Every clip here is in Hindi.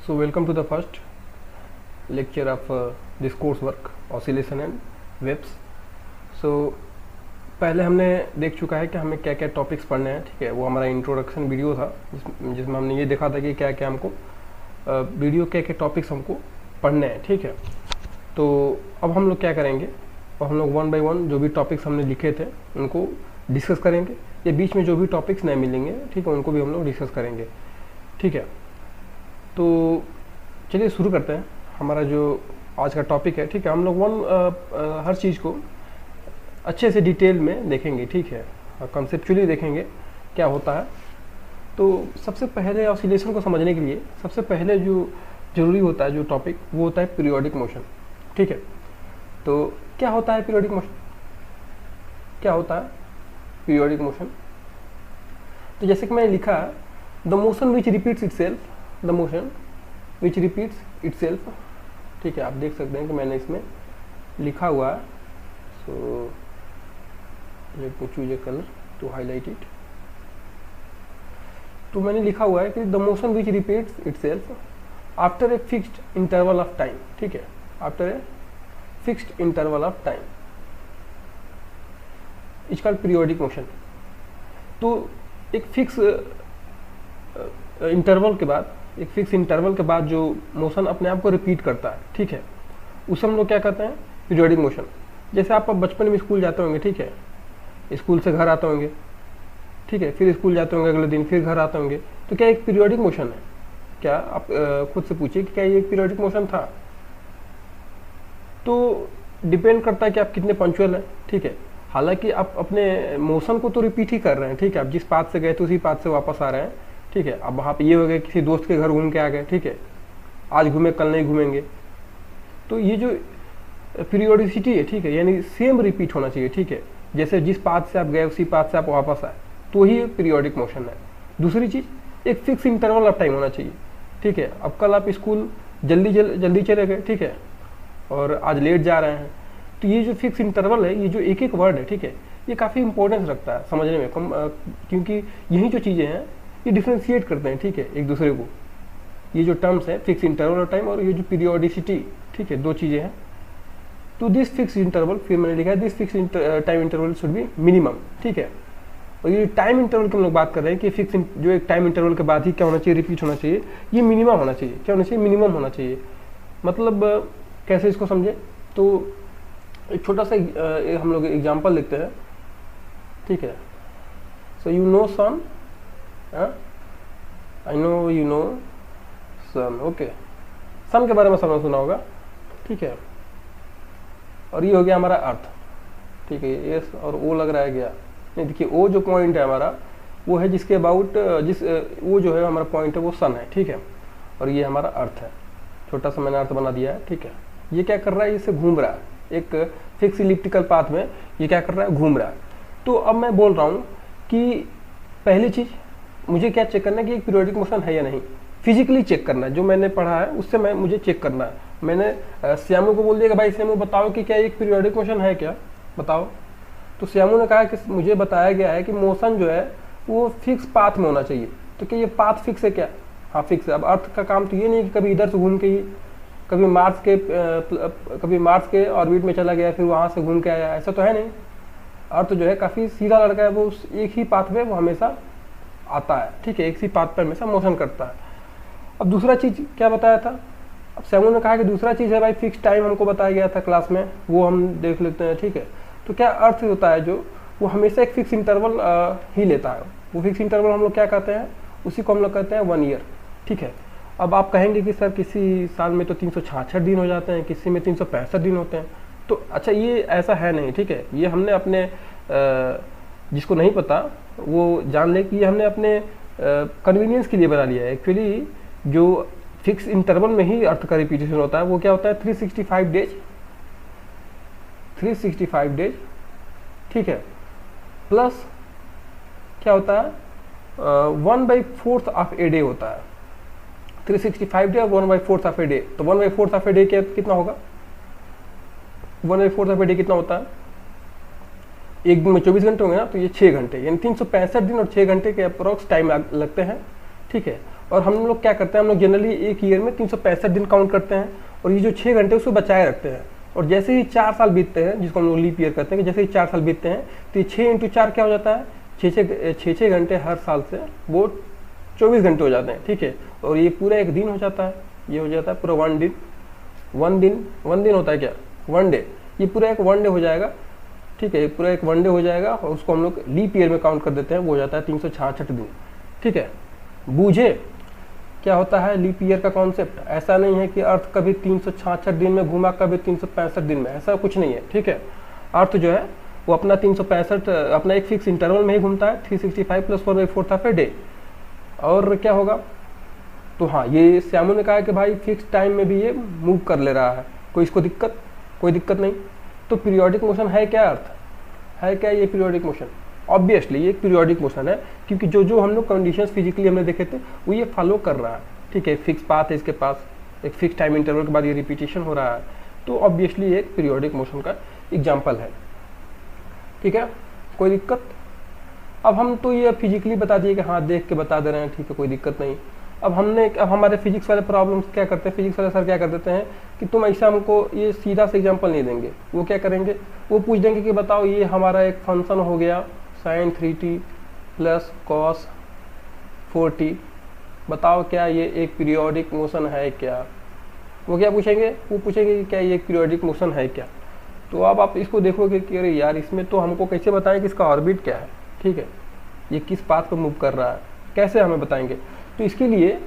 So welcome to the first lecture of this coursework oscillation and waves. So पहले हमने देख चुका है कि हमें क्या क्या टॉपिक्स पढ़ने हैं, ठीक है। वो हमारा इंट्रोडक्शन वीडियो था जिसमें हमने ये देखा था कि क्या क्या हमको वीडियो क्या क्या टॉपिक्स हमको पढ़ने हैं, ठीक है। तो अब हम लोग क्या करेंगे, अब हम लोग वन बाय वन जो भी टॉपिक्स हमने लिखे थे उनको डिस्कस करेंगे, या बीच में जो भी टॉपिक्स नहीं मिलेंगे, ठीक है, उनको भी हम लोग डिस्कस करेंगे, ठीक है। तो चलिए शुरू करते हैं हमारा जो आज का टॉपिक है, ठीक है। हम लोग हर चीज़ को अच्छे से डिटेल में देखेंगे, ठीक है, कॉन्सेप्चुअली देखेंगे क्या होता है। तो सबसे पहले ऑसिलेशन को समझने के लिए सबसे पहले जो ज़रूरी होता है जो टॉपिक, वो होता है पीरियोडिक मोशन, ठीक है। तो क्या होता है पीरियोडिक मोशन, क्या होता है पीरियोडिक मोशन? तो जैसे कि मैंने लिखा, the motion which repeats itself, the motion which repeats itself, ठीक है। आप देख सकते हैं कि मैंने इसमें लिखा हुआ है। So let me choose a colour to highlight it. तो मैंने लिखा हुआ है कि the motion which repeats itself after a fixed interval of time, ठीक है, after a fixed interval of time is called periodic motion. तो एक फिक्स इंटरवल के बाद, एक फिक्स इंटरवल के बाद जो मोशन अपने आप को रिपीट करता है, ठीक है, उसे हम लोग क्या कहते हैं, पीरियोडिक मोशन। जैसे आप बचपन में स्कूल जाते होंगे, ठीक है, स्कूल से घर आते होंगे, ठीक है, फिर स्कूल जाते होंगे, अगले दिन फिर घर आते होंगे, तो क्या एक पीरियोडिक मोशन है? क्या आप खुद से पूछिए कि क्या ये एक पीरियोडिक मोशन था? तो डिपेंड करता है कि आप कितने पंक्चुअल हैं, ठीक है। हालांकि आप अपने मोशन को तो रिपीट ही कर रहे हैं, ठीक है। आप जिस पाथ से गए थे उसी पाथ से वापस आ रहे हैं, ठीक है। अब वहाँ पे ये हो गया किसी दोस्त के घर घूम के आ गए, ठीक है, आज घूमे कल नहीं घूमेंगे। तो ये जो पीरियोडिसिटी है, ठीक है, यानी सेम रिपीट होना चाहिए, ठीक है। जैसे जिस पाथ से आप गए उसी पाथ से आप वापस आए, तो ही पीरियोडिक मोशन है। दूसरी चीज़, एक फिक्स इंटरवल ऑफ टाइम होना चाहिए, ठीक है। अब कल आप स्कूल जल्दी चले गए, ठीक है, और आज लेट जा रहे हैं, तो ये जो फिक्स इंटरवल है, ये जो एक एक वर्ड है, ठीक है, ये काफ़ी इंपॉर्टेंस रखता है समझने में, क्योंकि यही जो चीज़ें हैं ये डिफ्रेंशिएट करते हैं, ठीक है, एक दूसरे को। ये जो टर्म्स है फिक्स इंटरवल ऑफ टाइम और ये जो पीरियोडिसिटी, ठीक है, दो चीज़ें हैं। तो दिस फिक्स इंटरवल, फिर मैंने लिखा है this fix time interval should be minimum, ठीक है। और ये टाइम इंटरवल की हम लोग बात कर रहे हैं कि फिक्स जो एक टाइम इंटरवल के बाद ही क्या होना चाहिए, रिपीट होना चाहिए, ये मिनिमम होना चाहिए। क्या होना चाहिए? मिनिमम होना चाहिए। मतलब कैसे इसको समझे? तो एक छोटा सा हम लोग एग्जाम्पल लिखते हैं, ठीक है। So you know son, I know you know son, okay. Sun के बारे में सबने सुना होगा, ठीक है। और ये हो गया हमारा अर्थ, ठीक है। एस और ओ लग रहा है गया नहीं, देखिए ओ जो पॉइंट है हमारा वो है जिसके अबाउट वो जो है हमारा पॉइंट है वो सन है, ठीक है। और ये हमारा अर्थ है, छोटा सा मैंने अर्थ बना दिया है, ठीक है। ये क्या कर रहा है, इससे घूम रहा है, एक फिक्स इलिप्टिकल पाथ में ये क्या कर रहा है, घूम रहा है। तो अब मैं बोल रहा हूँ कि पहली चीज़ मुझे क्या चेक करना है कि एक पीरियोडिक मोशन है या नहीं, फिजिकली चेक करना है। जो मैंने पढ़ा है उससे मुझे चेक करना है। मैंने श्यामू को बोल दिया कि भाई श्यामू बताओ कि क्या एक पीरियोडिक मोशन है, क्या बताओ। तो श्यामू ने कहा कि मुझे बताया गया है कि मोशन जो है वो फिक्स पाथ में होना चाहिए। तो क्या ये पाथ फिक्स है क्या? हाँ फिक्स है। अब अर्थ का काम तो ये नहीं कि कभी इधर से घूम के ही कभी मार्स के ऑर्बिट में चला गया फिर वहाँ से घूम के आया, ऐसा तो है नहीं। अर्थ जो है काफ़ी सीधा लड़का है, वो एक ही पाथ में वो हमेशा आता है, ठीक है, एक ही पाथ पर हमेशा मोशन करता है। अब दूसरा चीज़ क्या बताया था, अब सैमू ने कहा कि दूसरा चीज़ है भाई फिक्स टाइम हमको बताया गया था क्लास में, वो हम देख लेते हैं, ठीक है। तो क्या अर्थ होता है जो वो हमेशा एक फिक्स इंटरवल ही लेता है। वो फिक्स इंटरवल हम लोग क्या कहते हैं, उसी को हम लोग कहते हैं 1 ईयर, ठीक है। अब आप कहेंगे कि सर किसी साल में तो 366 दिन हो जाते हैं, किसी में 365 दिन होते हैं। तो अच्छा ये ऐसा है नहीं, ठीक है। ये हमने अपने जिसको नहीं पता वो जान ले कि ये हमने अपने कन्वीनियंस के लिए बना लिया है। एक्चुअली जो फिक्स इंटरवल में ही अर्थ का रिपीटेशन होता है वो क्या होता है, 365 डेज, ठीक है, प्लस क्या होता है 1/4 ऑफ ए डे होता है। 365 डे और 1/4 ऑफ ए डे, तो 1/4 ऑफ ए डे कितना होगा, 1/4 ऑफ ए डे कितना होता है, एक दिन में 24 घंटे होंगे ना, तो ये 6 घंटे, यानी 365 दिन और 6 घंटे के अप्रोक्स टाइम लगते हैं, ठीक है। और हम लोग क्या करते हैं, हम लोग जनरली एक ईयर में 365 दिन काउंट करते हैं और ये जो 6 घंटे उसको बचाए रखते हैं। और जैसे ही 4 साल बीतते हैं, जिसको हम लोग लीप ईयर कहते हैं, कि जैसे ही 4 साल बीतते हैं तो ये 6 × 4 क्या हो जाता है, 6 घंटे हर साल से वो 24 घंटे हो जाते हैं, ठीक है। और ये पूरा एक दिन हो जाता है, ये हो जाता है पूरा वन दिन होता है क्या, वन डे, ये पूरा एक वन डे हो जाएगा, ठीक है। ये पूरा एक वन डे हो जाएगा और उसको हम लोग लीप ईयर में काउंट कर देते हैं, वो हो जाता है 366 दिन, ठीक है। बूझे क्या होता है लीप ईयर का कॉन्सेप्ट? ऐसा नहीं है कि अर्थ कभी 366 दिन में घूमा, कभी 365 दिन में, ऐसा कुछ नहीं है, ठीक है। अर्थ जो है वो अपना 365 अपना एक फिक्स इंटरवल में ही घूमता है, 365 + 4/4 ऑफ ए डे। और क्या होगा, तो हाँ, ये श्यामू ने कहा कि भाई फिक्स टाइम में भी ये मूव कर ले रहा है, कोई इसको दिक्कत, कोई दिक्कत नहीं। तो पीरियोडिक मोशन है क्या, अर्थ है क्या ये पीरियोडिक मोशन? ऑब्वियसली ये एक पीरियोडिक मोशन है, क्योंकि जो जो हम लोग कंडीशंस फिजिकली हमने देखे थे वो ये फॉलो कर रहा है, ठीक है। फिक्स पाथ है इसके पास, एक फिक्स टाइम इंटरवल के बाद ये रिपीटेशन हो रहा है, तो ऑब्वियसली ये एक पीरियोडिक मोशन का एग्जाम्पल है, ठीक है। कोई दिक्कत? अब हम तो ये फिजिकली बता दिए कि हाँ देख के बता दे रहे हैं, ठीक है, कोई दिक्कत नहीं। अब हमारे फिजिक्स वाले प्रॉब्लम्स क्या करते हैं, फिजिक्स वाले सर क्या कर देते हैं कि तुम ऐसा हमको ये सीधा से एग्जांपल नहीं देंगे, वो क्या करेंगे, वो पूछ देंगे कि बताओ ये हमारा एक फंक्शन हो गया sin 3t + cos 4t, बताओ क्या ये एक पीरियोडिक मोशन है क्या? वो क्या पूछेंगे, वो पूछेंगे कि क्या ये एक पीरियोडिक मोशन है क्या? तो अब आप इसको देखोगे कि अरे यार इसमें तो हमको कैसे बताएं कि इसका ऑर्बिट क्या है, ठीक है, ये किस पाथ पर मूव कर रहा है, कैसे हमें बताएंगे? तो इसके लिए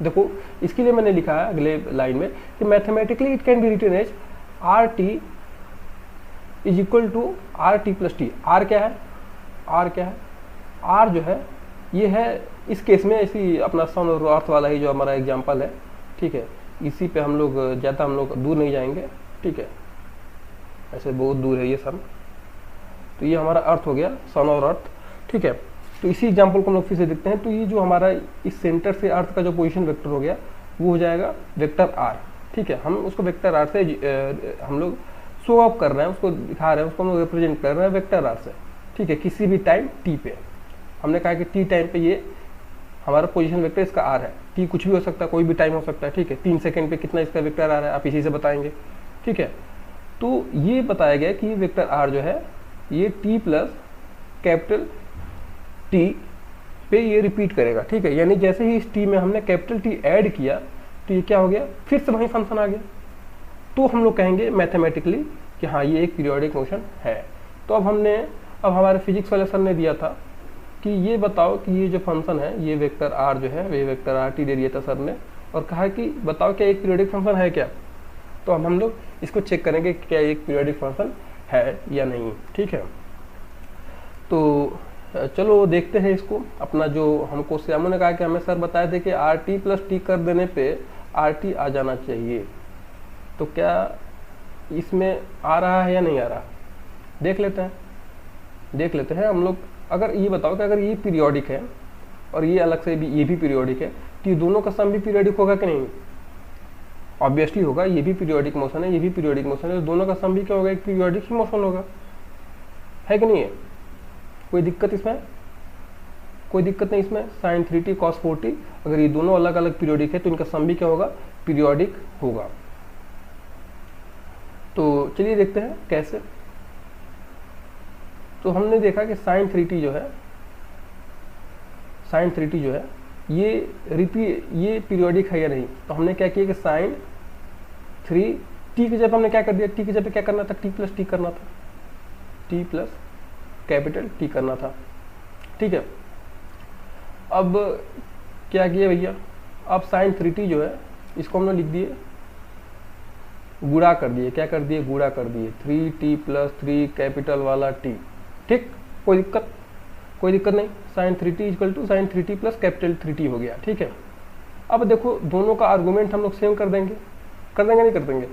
देखो, इसके लिए मैंने लिखा है अगले लाइन में कि mathematically it can be written as RT = RT + T। R क्या है, R क्या है, R जो है ये है इस केस में इसी अपना सन और अर्थ वाला ही जो हमारा एग्जांपल है, ठीक है। इसी पे हम लोग ज़्यादा हम लोग दूर नहीं जाएंगे, ठीक है, ऐसे बहुत दूर है ये सन। तो ये हमारा अर्थ हो गया, सन और अर्थ, ठीक है। तो इसी एग्जाम्पल को हम लोग फिर से देखते हैं। तो ये जो हमारा इस सेंटर से अर्थ का जो पोजीशन वेक्टर हो गया वो हो जाएगा वेक्टर R, ठीक है। हम उसको वेक्टर R से हम लोग शो ऑफ कर रहे हैं, उसको दिखा रहे हैं, उसको हम लोग रिप्रेजेंट कर रहे हैं वेक्टर R से, ठीक है, किसी भी टाइम t पे। हमने कहा कि t टाइम पे ये हमारा पोजीशन वेक्टर इसका R है, t कुछ भी हो सकता है, कोई भी टाइम हो सकता है, ठीक है। 3 सेकंड पे कितना इसका वेक्टर R है आप इसी से बताएंगे, ठीक है। तो ये बताया गया कि वेक्टर R जो है ये t + T पे ये रिपीट करेगा, ठीक है। यानी जैसे ही इस t में हमने T ऐड किया तो ये क्या हो गया, फिर से वही फंक्शन आ गया। तो हम लोग कहेंगे मैथमेटिकली कि हाँ ये एक पीरियोडिक मोशन है। तो अब हमारे फिजिक्स वाले सर ने दिया था कि ये बताओ कि ये जो फंक्शन है ये वेक्टर R जो है, ये वेक्टर RT दे दिया था सर ने, और कहा कि बताओ क्या एक पीरियोडिक फंक्शन है क्या? तो हम लोग इसको चेक करेंगे कि क्या एक पीरियोडिक फंक्शन है या नहीं, ठीक है। तो चलो देखते हैं इसको। अपना जो हमको श्यामू ने कहा कि हमें सर बताए थे कि RT + T कर देने पे RT आ जाना चाहिए, तो क्या इसमें आ रहा है या नहीं आ रहा, देख लेते हैं हम लोग। अगर ये बताओ कि अगर ये पीरियोडिक है और ये अलग से भी ये भी पीरियोडिक है, तो ये दोनों का सम भी पीरियोडिक होगा कि नहीं? ऑब्वियसली होगा, ये भी पीरियोडिक मोशन है, ये भी पीरियोडिक मोशन है, तो दोनों का सम भी क्या होगा, एक पीरियोडिक ही मोशन होगा, है कि नहीं है? कोई दिक्कत इसमें? कोई दिक्कत नहीं इसमें। sin 3t cos 4t अगर ये दोनों अलग अलग पीरियोडिक है तो इनका सम भी क्या होगा, पीरियोडिक होगा। तो चलिए देखते हैं कैसे। तो हमने देखा कि sin 3t जो है ये पीरियोडिक है या नहीं। तो हमने क्या किया कि sin 3t की जब हमने क्या कर दिया, t की जब क्या करना था, t + T करना था, t + T करना था, ठीक है। अब क्या किया भैया, अब sin 3t जो है इसको हमने लिख दिए, गुणा कर दिए, क्या कर दिए, गुणा कर दिए, 3t + 3 कैपिटल वाला t, ठीक। कोई दिक्कत नहीं। sin 3t = sin 3t + capital 3t हो गया, ठीक है। अब देखो दोनों का आर्गूमेंट हम लोग सेम कर देंगे नहीं कर देंगे?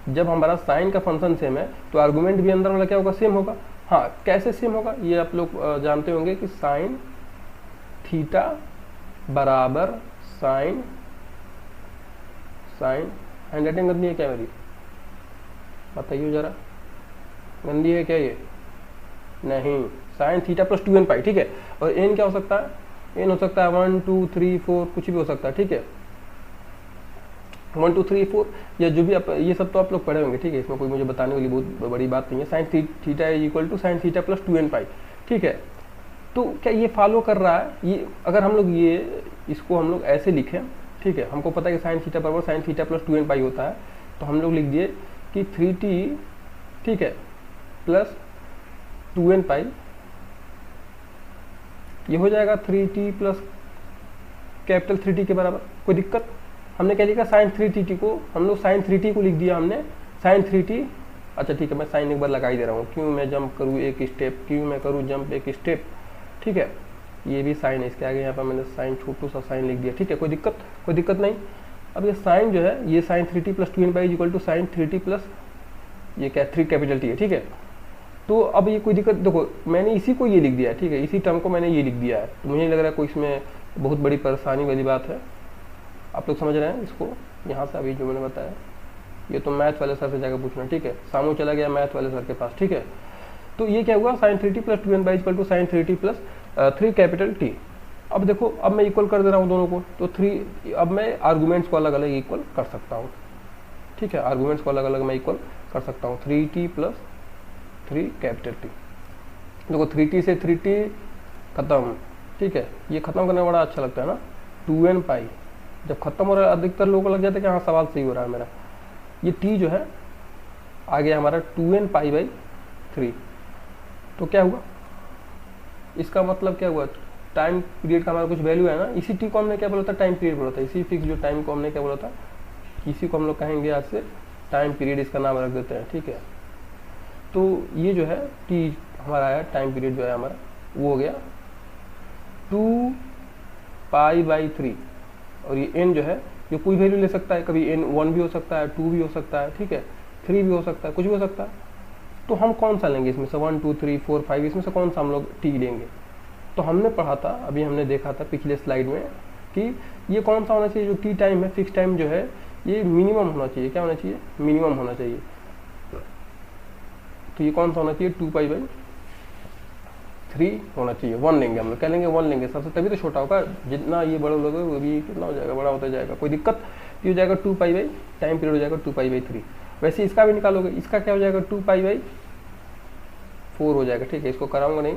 जब हमारा साइन का फंक्शन सेम है तो आर्गूमेंट भी अंदर वाला क्या होगा, सेम होगा। हाँ, कैसे सेम होगा ये आप लोग जानते होंगे कि sin थीटा बराबर sin हैंडराइटिंग गंदी है क्या मेरी, बताइए जरा, गंदी है क्या ये? नहीं, sin थीटा + 2n पाई, ठीक है। और n क्या हो सकता है, n हो सकता है 1 2 3 4 कुछ भी हो सकता है, ठीक है, 1 2 3 4 या जो भी आप, ये सब तो आप लोग पढ़े होंगे, ठीक है, इसमें कोई मुझे बताने वाली बहुत बड़ी बात नहीं है। Sine theta is equal to sine theta plus 2n pi, ठीक है। तो क्या ये फॉलो कर रहा है? ये अगर हम लोग ये इसको हम लोग ऐसे लिखें, ठीक है, हमको पता है कि साइन थीटा बराबर साइन थीटा प्लस 2n पाई होता है, तो हम लोग लिख दिए कि 3t, ठीक है, प्लस 2n पाई, ये हो जाएगा 3t प्लस कैपिटल 3t के बराबर। कोई दिक्कत? हमने क्या लिखा? साइन 3t को हम लोग साइन 3t को लिख दिया हमने साइन 3t। अच्छा ठीक है, मैं साइन एक बार लगा ही दे रहा हूँ, क्यों मैं जंप करूँ एक स्टेप, क्यों मैं करूँ जंप एक स्टेप, ठीक है, ये भी साइन है, इसके आगे यहाँ पर मैंने साइन छोटू सा साइन लिख दिया, ठीक है, कोई दिक्कत नहीं। अब ये साइन जो है ये sine 3t plus 2n pi is equal to sine 3t plus ये क्या 3 कैपिटल टी है, ठीक है। तो अब ये कोई दिक्कत, देखो मैंने इसी को ये लिख दिया है, ठीक है, इसी टर्म को मैंने ये लिख दिया है, तो मुझे नहीं लग रहा है कोई इसमें बहुत बड़ी परेशानी वाली बात है। आप लोग समझ रहे हैं इसको? यहाँ से अभी जो मैंने बताया ये तो मैथ वाले सर से जाकर पूछना, ठीक है, सामू चला गया मैथ वाले सर के पास, ठीक है। तो ये क्या हुआ? Sine 3t plus 2n pi equal to sine 3t plus 3 capital T. अब देखो, अब मैं इक्वल कर दे रहा हूँ दोनों को, तो 3, अब मैं आर्गूमेंट्स को अलग अलग इक्वल कर सकता हूँ, ठीक है, आर्गूमेंट्स को अलग अलग मैं इक्वल कर सकता हूँ। 3t प्लस 3 कैपिटल टी, देखो 3t से 3t खत्म, ठीक है, ये खत्म करने में बड़ा अच्छा लगता है ना। 2n पाई जब खत्म हो रहा है, अधिकतर लोगों को लग जाता है कि हाँ सवाल सही हो रहा है मेरा। ये t जो है आ गया हमारा 2n पाई बाई 3, तो क्या हुआ? इसका मतलब क्या हुआ? टाइम पीरियड का हमारा कुछ वैल्यू है ना, इसी t को हमने क्या बोला था? टाइम पीरियड बोला था। इसी फिक्स जो टाइम को हमने क्या बोला था? इसी को हम लोग कहेंगे आज से टाइम पीरियड, इसका नाम रख देते हैं, ठीक है। तो ये जो है t हमारा आया, टाइम पीरियड जो है हमारा वो हो गया 2 पाई बाई 3, और ये n जो है ये कोई वैल्यू ले सकता है, कभी n 1 भी हो सकता है, 2 भी हो सकता है, ठीक है, 3 भी हो सकता है, कुछ भी हो सकता है। तो हम कौन सा लेंगे इसमें से? 1 2 3 4 5, इसमें से कौन सा हम लोग t लेंगे? तो हमने पढ़ा था, अभी हमने देखा था पिछले स्लाइड में कि ये कौन सा होना चाहिए, जो टी टाइम है, फिक्स टाइम जो है, ये मिनिमम होना चाहिए। क्या होना चाहिए? मिनिमम होना चाहिए। तो ये कौन सा होना चाहिए? 2 पाई बाई 3 होना चाहिए। 1 लेंगे हम लोग, क्या लेंगे? 1 लेंगे सबसे, तभी तो छोटा होगा। जितना ये बड़ा लोग वो भी कितना हो जाएगा? बड़ा होता जाएगा, कोई दिक्कत। ये हो जाएगा 2 पाई बाई, टाइम पीरियड हो जाएगा 2 पाई बाई 3। वैसे इसका भी निकालोगे, इसका क्या हो जाएगा? 2 पाई बाई 4 हो जाएगा, ठीक है, इसको कराऊंगा नहीं।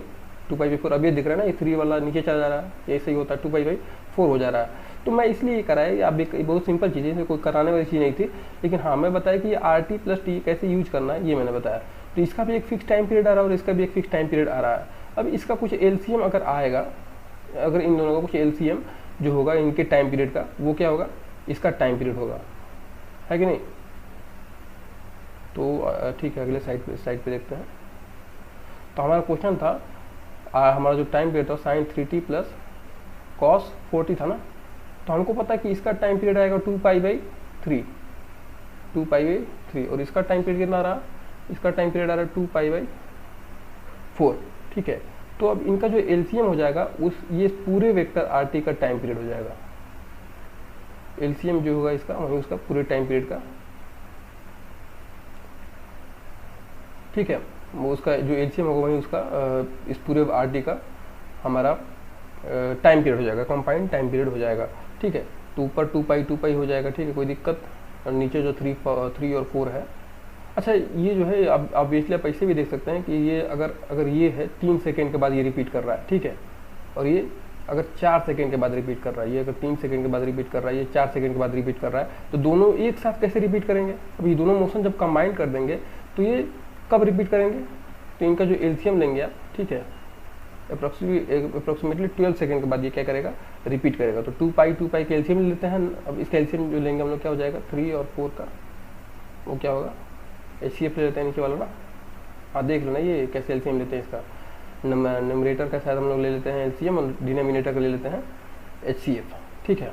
2 पाई बाई 4 अब ये दिख रहा है ना, ये 3 वाला नीचे चला जा रहा है, ये सही होता है, 2 पाई बाई 4 हो जा रहा है। तो मैं इसलिए ये कराया, आप बहुत सिंपल चीज़ है, इसमें कोई कराने वाली चीज़ नहीं थी, लेकिन हाँ मैं बताया कि ये RT प्लस टी कैसे यूज करना है, ये मैंने बताया। तो इसका भी एक फिक्स टाइम पीरियड आ रहा है और इसका भी एक फिक्स टाइम पीरियड आ रहा है। अब इसका कुछ LCM अगर आएगा, अगर इन दोनों का कुछ LCM जो होगा इनके टाइम पीरियड का, वो क्या होगा? इसका टाइम पीरियड होगा, है कि नहीं? तो ठीक है, अगले साइड पे देखते हैं। तो हमारा क्वेश्चन था, हमारा जो टाइम पीरियड था sine 3t plus cos 4t था ना। तो हमको पता है कि इसका टाइम पीरियड आएगा 2 पाई बाई 3, 2 पाई बाई 3, और इसका टाइम पीरियड कितना आ रहा? इसका टाइम पीरियड आ रहा है 2 पाई बाई 4, ठीक है। तो अब इनका जो LCM हो जाएगा, उस ये पूरे वेक्टर RT का टाइम पीरियड हो जाएगा। LCM जो होगा इसका, वही उसका पूरे टाइम पीरियड का, ठीक है, वो उसका जो LCM होगा वही उसका इस पूरे RT का हमारा टाइम पीरियड हो जाएगा, कंबाइंड टाइम पीरियड हो जाएगा, ठीक है। तो ऊपर 2 पाई हो जाएगा, ठीक है, कोई दिक्कत। और नीचे जो 3 और 4 है। अच्छा, ये जो है आप ऑब्वियसली आप ऐसे भी देख सकते हैं कि ये अगर ये है 3 सेकेंड के बाद ये रिपीट कर रहा है, ठीक है, और ये अगर 4 सेकेंड के बाद रिपीट कर रहा है, ये अगर 3 सेकेंड के बाद रिपीट कर रहा है, ये 4 सेकेंड के बाद रिपीट कर रहा है, तो दोनों एक साथ कैसे रिपीट करेंगे? अब ये दोनों मोशन जब कंबाइन कर देंगे तो ये कब रिपीट करेंगे? तो इनका जो LCM लेंगे आप, ठीक है, अप्रोक्सीमेटली 12 सेकेंड के बाद ये क्या करेगा? रिपीट करेगा। तो 2 पाई के LCM ले लेते हैं। अब इसका LCM जो लेंगे हम लोग क्या हो जाएगा? 3 और 4 का, वो क्या होगा? HCF ले लेते हैं नीचे वाला ना। हाँ देख लो ना ये कैसे LCM लेते हैं इसका। न्यूमरेटर का शायद हम लोग ले लेते हैं LCM और डिनोमिनेटर का ले लेते हैं HCF, ठीक है।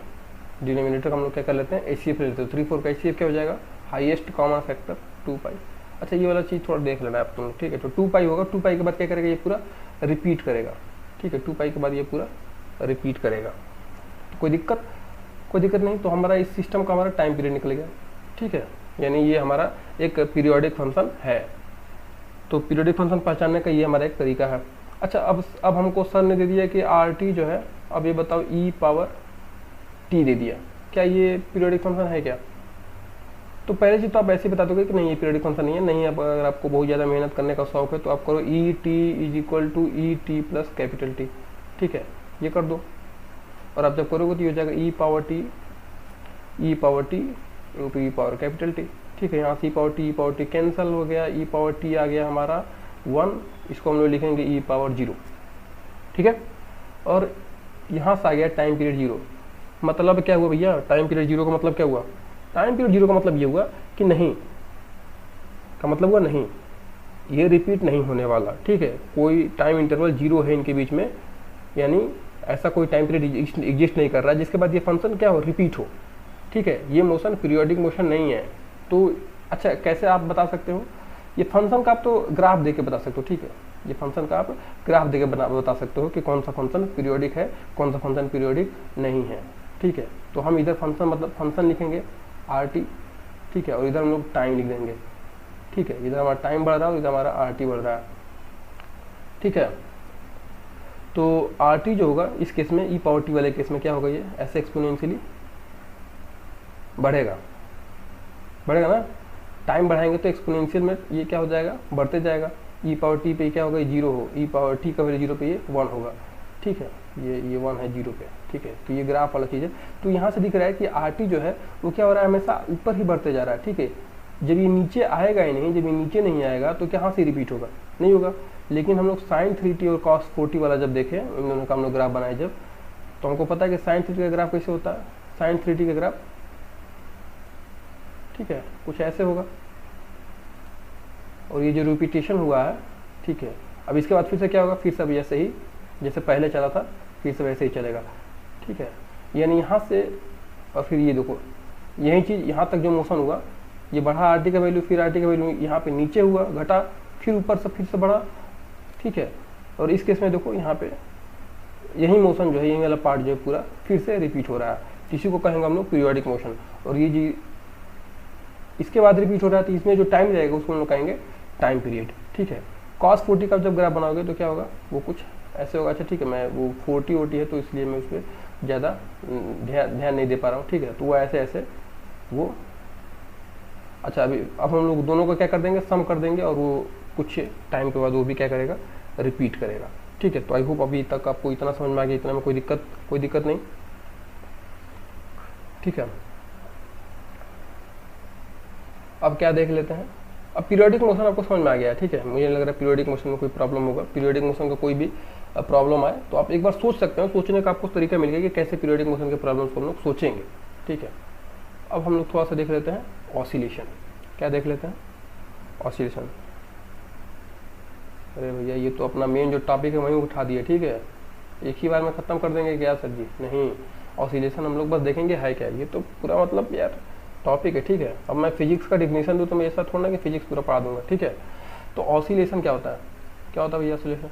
डिनोमिनेटर का हम लोग क्या कर लेते हैं? HCF ले लेते हैं। 3 4 का HCF क्या हो जाएगा? हाईएस्ट कॉमन फैक्टर 2 पाई। अच्छा, ये वाला चीज़ थोड़ा देख लेना आप तुम, ठीक है। तो 2 पाई होगा, 2 पाई के बाद क्या करेगा? ये पूरा रिपीट करेगा, ठीक है। 2 पाई के बाद ये पूरा रिपीट करेगा। तो कोई दिक्कत नहीं। तो हमारा इस सिस्टम का हमारा टाइम पीरियड निकल गया, ठीक है। यानी ये हमारा एक पीरियोडिक फंक्शन है। तो पीरियोडिक फंक्शन पहचानने का ये हमारा एक तरीका है। अच्छा, अब हमको सर ने दे दिया कि आर टी जो है, अब ये बताओ ई पावर टी दे दिया, क्या ये पीरियोडिक फंक्शन है क्या? तो पहले चीज तो आप ऐसे ही बता दोगे कि नहीं ये पीरियोडिक फंक्शन नहीं है। नहीं, अब अगर आपको बहुत ज़्यादा मेहनत करने का शौक है तो आप करो E T is equal to E T plus capital T, ठीक है, ये कर दो। और आप जब करोगे तो ये हो जाएगा ई पावर टी इंटू ई पावर कैपिटल टी, ठीक है। यहाँ से ई पावर टी कैंसिल हो गया, ई पावर टी आ गया हमारा 1, इसको हम लोग लिखेंगे ई पावर 0, ठीक है। और यहाँ से आ गया टाइम पीरियड 0, मतलब क्या हुआ भैया? टाइम पीरियड 0 का मतलब क्या हुआ? टाइम पीरियड 0 का मतलब ये हुआ कि नहीं, का मतलब हुआ नहीं, ये रिपीट नहीं होने वाला, ठीक है। कोई टाइम इंटरवल 0 है इनके बीच में, यानी ऐसा कोई टाइम पीरियड एग्जिस्ट नहीं कर रहा है जिसके बाद ये फंक्शन क्या हो, रिपीट हो, ठीक है। ये मोशन पीरियोडिक मोशन नहीं है। तो अच्छा, कैसे आप बता सकते हो? ये फंक्शन का आप तो ग्राफ दे के बता सकते हो, ठीक है। ये फंक्शन का आप ग्राफ दे के बता सकते हो कि कौन सा फंक्शन पीरियोडिक है, कौन सा फंक्शन पीरियोडिक नहीं है, ठीक है। तो हम इधर फंक्शन मतलब फंक्शन लिखेंगे आर टी, ठीक है, और इधर हम लोग टाइम लिख देंगे, ठीक है। इधर हमारा टाइम बढ़ रहा है और इधर हमारा आर टी बढ़ रहा है, ठीक है। तो आर टी जो होगा इस केस में, ई पावर टी वाले केस में क्या होगा, ये ऐसे एक्सपोनेंशियली बढ़ेगा ना। टाइम बढ़ाएंगे तो एक्सपोनेंशियल में ये क्या हो जाएगा, बढ़ते जाएगा। ई पावर टी पे क्या होगा, 0 हो, ई पावर टी का वैल्यू 0 पे ये 1 होगा, ठीक है। ये 1 है 0 पे, ठीक है। तो ये ग्राफ वाला चीज़ है। तो यहाँ से दिख रहा है कि आर टी जो है वो क्या हो रहा है, हमेशा ऊपर ही बढ़ते जा रहा है, ठीक है। जब ये नीचे आएगा ही नहीं, जब ये नीचे नहीं आएगा तो कहाँ से रिपीट होगा, नहीं होगा। लेकिन हम लोग साइन 3t और कॉस 4t वाला जब देखे, इन दोनों का हम लोग ग्राफ बनाए जब, तो हमको पता है कि साइन 3t का ग्राफ कैसे होता है। साइन 3t का ग्राफ, ठीक है, कुछ ऐसे होगा। और ये जो रिपीटेशन हुआ है, ठीक है, अब इसके बाद फिर से क्या होगा, फिर से ऐसे ही जैसे पहले चला था फिर से वैसे ही चलेगा, ठीक है। यानी यहाँ से और फिर ये देखो, यही चीज़ यहाँ तक जो मोशन हुआ, ये बढ़ा आर टी का वैल्यू, फिर आर टी का वैल्यू यहाँ पे नीचे हुआ, घटा, फिर ऊपर से फिर से बढ़ा, ठीक है। और इस केस में देखो यहाँ पे यही मोशन जो है, यही वाला पार्ट जो है पूरा फिर से रिपीट हो रहा है। इसी को कहेंगे हम लोग पीरियोडिक मोशन। और ये जी इसके बाद रिपीट हो रहा है, तो इसमें जो टाइम रहेगा उसको हम लोग कहेंगे टाइम पीरियड, ठीक है। कॉस 40 का जब ग्राफ बनाओगे तो क्या होगा, वो कुछ ऐसे होगा। अच्छा, ठीक है, मैं वो 40 है तो इसलिए मैं उस पर ज़्यादा ध्यान नहीं दे पा रहा हूँ, ठीक है। तो वो ऐसे ऐसे वो, अच्छा, अब हम लोग दोनों को क्या कर देंगे, सम कर देंगे, और वो कुछ टाइम के बाद वो भी क्या करेगा, रिपीट करेगा, ठीक है। तो आई होप अभी तक आपको इतना समझ में आ गया, इतना में कोई दिक्कत नहीं, ठीक है। अब क्या देख लेते हैं, अब पीरियोडिक मोशन आपको समझ में आ गया है, ठीक है। मुझे लग रहा है पीरियोडिक मोशन में कोई प्रॉब्लम होगा। पीरियोडिक मोशन का कोई भी प्रॉब्लम आए तो आप एक बार सोच सकते हो, सोचने का आपको तरीका मिल गया कि कैसे पीरियोडिक मोशन के प्रॉब्लम्स को हम लोग सोचेंगे, ठीक है। अब हम लोग थोड़ा सा देख लेते हैं ऑसिलेशन। क्या देख लेते हैं, ऑसिलेशन। अरे भैया, ये तो अपना मेन जो टॉपिक है वहीं उठा दिया, ठीक है। एक ही बार में ख़त्म कर देंगे क्या सर जी? नहीं, ऑसिलेशन हम लोग बस देखेंगे है क्या। ये तो पूरा मतलब यार टॉपिक है, ठीक है। अब मैं फिजिक्स का डिफिनेशन दूँ तो मैं ऐसा थोड़ा ना कि फिजिक्स पूरा पढ़ा दूंगा, ठीक है। तो ऑसिलेशन क्या होता है, क्या होता है भैया ऑसिलेशन?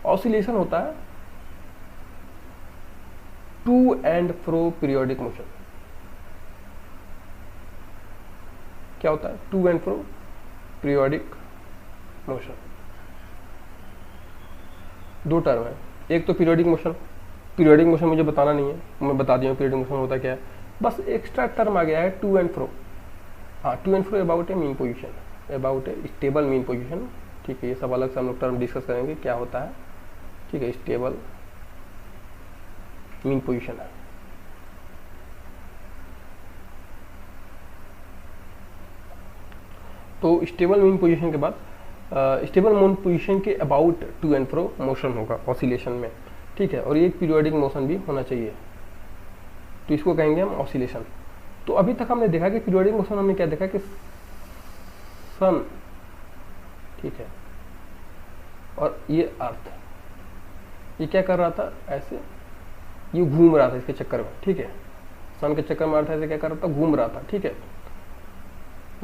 ऑसिलेशन होता है to and fro periodic motion. क्या होता है? To and fro periodic motion. दो टर्म है, एक तो पीरियोडिक मोशन। पीरियोडिक मोशन मुझे बताना नहीं है, मैं बता दिया पीरियोडिक मोशन होता क्या है। बस एक्स्ट्रा टर्म आ गया है टू एंड फ्रो। हाँ, to and fro about a mean position, about a stable mean position, ठीक है। ये सब अलग से हम लोग टर्म डिस्कस करेंगे क्या होता है, ठीक है। स्टेबल मीन पोजीशन है। तो स्टेबल मीन पोजीशन के बाद स्टेबल मीन पोजीशन के about to and fro motion होगा ऑसिलेशन में, ठीक है। और ये पीरियोडिक मोशन भी होना चाहिए, तो इसको कहेंगे हम ऑसिलेशन। तो अभी तक हमने देखा कि पीरियोडिक मोशन हमने क्या देखा कि सन, ठीक है, और ये अर्थ, ये क्या कर रहा था, ऐसे ये घूम रहा था इसके चक्कर में, ठीक है। सन के चक्कर में अर्थ ऐसे क्या कर रहा था, घूम रहा था, ठीक है,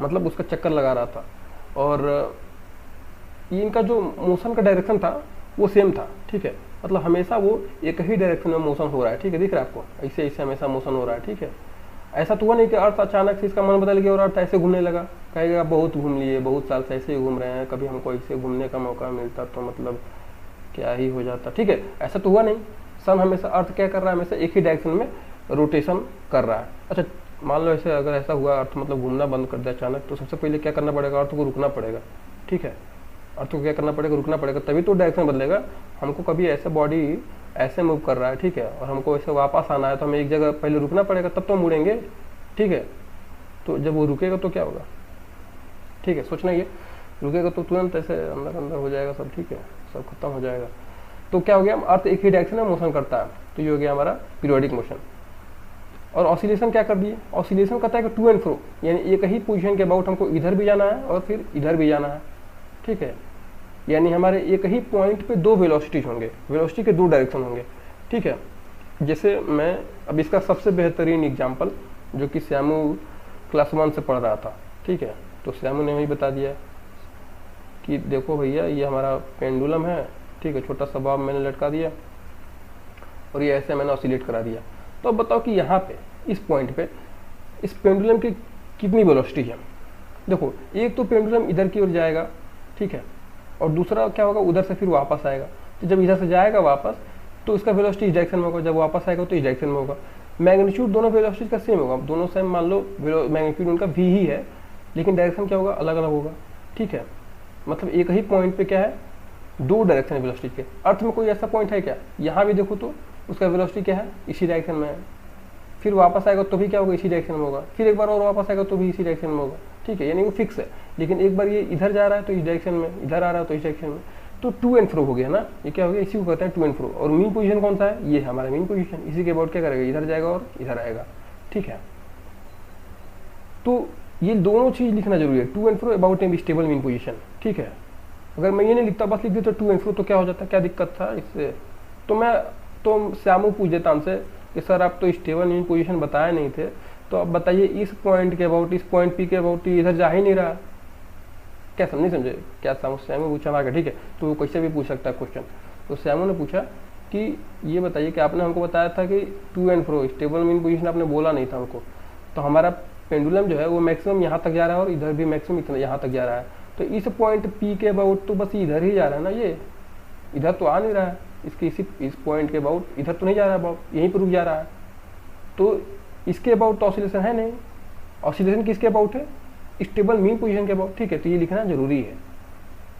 मतलब उसका चक्कर लगा रहा था। और ये इनका जो मोशन का डायरेक्शन था वो सेम था, ठीक है। मतलब हमेशा वो एक ही डायरेक्शन में मोशन हो रहा है, ठीक है, दिख रहा है आपको, ऐसे ऐसे हमेशा मोशन हो रहा है, ठीक है। ऐसा तो हुआ नहीं कि अर्थ अचानक से इसका मन बदल गया और अर्थ ऐसे घूमने लगा, कहेगा बहुत घूम लिए, बहुत साल से ऐसे ही घूम रहे हैं, कभी हमको ऐसे घूमने का मौका मिलता तो मतलब क्या ही हो जाता, ठीक है, ऐसा तो हुआ नहीं। सन हमेशा अर्थ क्या कर रहा है, हमेशा एक ही डायरेक्शन में रोटेशन कर रहा है। अच्छा मान लो ऐसे अगर ऐसा हुआ अर्थ मतलब घूमना बंद कर दिया अचानक, तो सबसे पहले क्या करना पड़ेगा, अर्थ को रुकना पड़ेगा, ठीक है, अर्थ को क्या करना पड़ेगा, रुकना पड़ेगा, तभी तो डायरेक्शन बदलेगा। हमको कभी ऐसे बॉडी ऐसे मूव कर रहा है, ठीक है, और हमको ऐसे वापस आना है तो हमें एक जगह पहले रुकना पड़ेगा, तब तो मुड़ेंगे, ठीक है। तो जब वो रुकेगा तो क्या होगा, ठीक है, सोचना ये, रुकेगा तो तुरंत ऐसे अंदर अंदर हो जाएगा सब, ठीक है, सब खत्म हो जाएगा। तो क्या हो गया, अर्थ एक ही डायरेक्शन में मोशन करता है, तो ये हो गया हमारा पीरियोडिक मोशन। और ऑसिलेशन क्या कर दिए, ऑसिलेशन कहता है कि टू एंड फ्रो, यानी एक ही पोजीशन के अबाउट हमको इधर भी जाना है और फिर इधर भी जाना है, ठीक है, यानी हमारे एक ही पॉइंट पे दो वेलोसिटीज होंगे, वेलोसिटी के दो डायरेक्शन होंगे, ठीक है। जैसे मैं अब इसका सबसे बेहतरीन एग्जांपल जो कि श्यामू क्लास 1 से पढ़ रहा था, ठीक है, तो श्यामू ने वही बता दिया कि देखो भैया ये हमारा पेंडुलम है, ठीक है, छोटा सा बॉब मैंने लटका दिया और ये ऐसे मैंने ऑसिलेट करा दिया। तो अब बताओ कि यहाँ पे इस पॉइंट पे इस पेंडुलम की कितनी वेलोसिटी है। देखो एक तो पेंडुलम इधर की ओर जाएगा, ठीक है, और दूसरा क्या होगा, उधर से फिर वापस आएगा। तो जब इधर से जाएगा वापस तो इसका वेलोसिटी इस डायरेक्शन में होगा, जब वापस आएगा तो इस डायरेक्शन में होगा। मैग्नीट्यूड दोनों वेलोसिटी का सेम होगा, दोनों सेम मान लो मैग्नीट्यूड उनका v ही है, लेकिन डायरेक्शन क्या होगा, अलग अलग होगा, ठीक है। मतलब एक ही पॉइंट पे क्या है, दो डायरेक्शन है वेलोसिटी के। अर्थ में कोई ऐसा पॉइंट है क्या, यहाँ भी देखो तो उसका वेलोसिटी क्या है, इसी डायरेक्शन में है, फिर वापस आएगा तो भी क्या होगा, इसी डायरेक्शन में होगा, फिर एक बार और वापस आएगा तो भी इसी डायरेक्शन में होगा, ठीक है, यानी वो फिक्स है। लेकिन एक बार ये इधर जा रहा है तो इस डायरेक्शन में, इधर आ रहा है तो इस डायरेक्शन में, तो टू एंड फ्रो हो गया ना, ये क्या हो गया, इसी को कहते हैं टू एंड फ्रो। और मीन पोजीशन कौन सा है, ये हमारा मीन पोजीशन, इसी के अबाउट क्या करेगा, इधर जाएगा और इधर आएगा, ठीक है। तो ये दोनों चीज लिखना जरूरी है, to and fro about a stable mean position, ठीक है। अगर मैं ये नहीं लिखता बस लिख देता टू एंड फ्रो तो क्या हो जाता, क्या दिक्कत था इससे। तो मैं तो श्यामू पूछ देता हमसे कि सर आप तो स्टेबल मीन पोजीशन बताए नहीं थे, तो अब बताइए इस पॉइंट के अबाउट, इस पॉइंट पी के अबाउट इधर जा ही नहीं रहा, क्या नहीं समझे क्या। श्यामू पूछा वहाँ का, ठीक है, तो वो कैसे भी पूछ सकता है क्वेश्चन। तो श्यामू ने पूछा कि ये बताइए कि आपने हमको बताया था कि to and fro stable mean position आपने बोला नहीं था हमको, तो हमारा पेंडुलम जो है वो मैक्सिमम यहाँ तक जा रहा है और इधर भी मैक्सिमम इतना यहाँ तक जा रहा है, तो इस पॉइंट पी के अबाउट तो बस इधर ही जा रहा है ना, ये इधर तो आ नहीं रहा है, इसके इस पॉइंट के अबाउट इधर तो नहीं जा रहा है अबाउट, यहीं पर रुक जा रहा है। तो इसके अबाउट तो ऑसिलेशन है नहीं, ऑसिलेशन किसके अबाउट है, स्टेबल मीन पोजीशन के अबाउट, ठीक है, तो ये लिखना जरूरी है।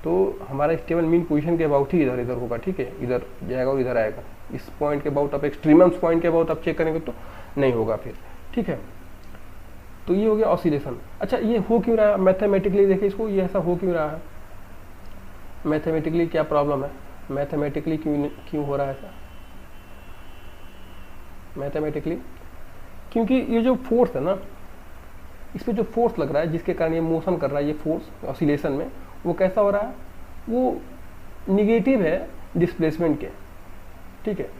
तो हमारा स्टेबल मीन पोजीशन के अबाउट ही इधर इधर होगा, ठीक है, इधर जाएगा और इधर आएगा। इस पॉइंट के अबाउट आप एक्सट्रीमम्स पॉइंट के अबाउट आप चेक करेंगे तो नहीं होगा फिर, ठीक है। तो ये हो गया ऑसिलेशन। अच्छा ये हो क्यों रहा है, मैथमेटिकली देखिए इसको, ये ऐसा हो क्यों रहा है, मैथमेटिकली क्या प्रॉब्लम है, मैथमेटिकली क्यों हो रहा है ऐसा, मैथमेटिकली क्योंकि ये जो फोर्स है ना, इस पे जो फोर्स लग रहा है जिसके कारण ये मोशन कर रहा है, ये फोर्स ऑसिलेशन में, वो कैसा हो रहा है, वो निगेटिव है डिस्प्लेसमेंट के, ठीक है।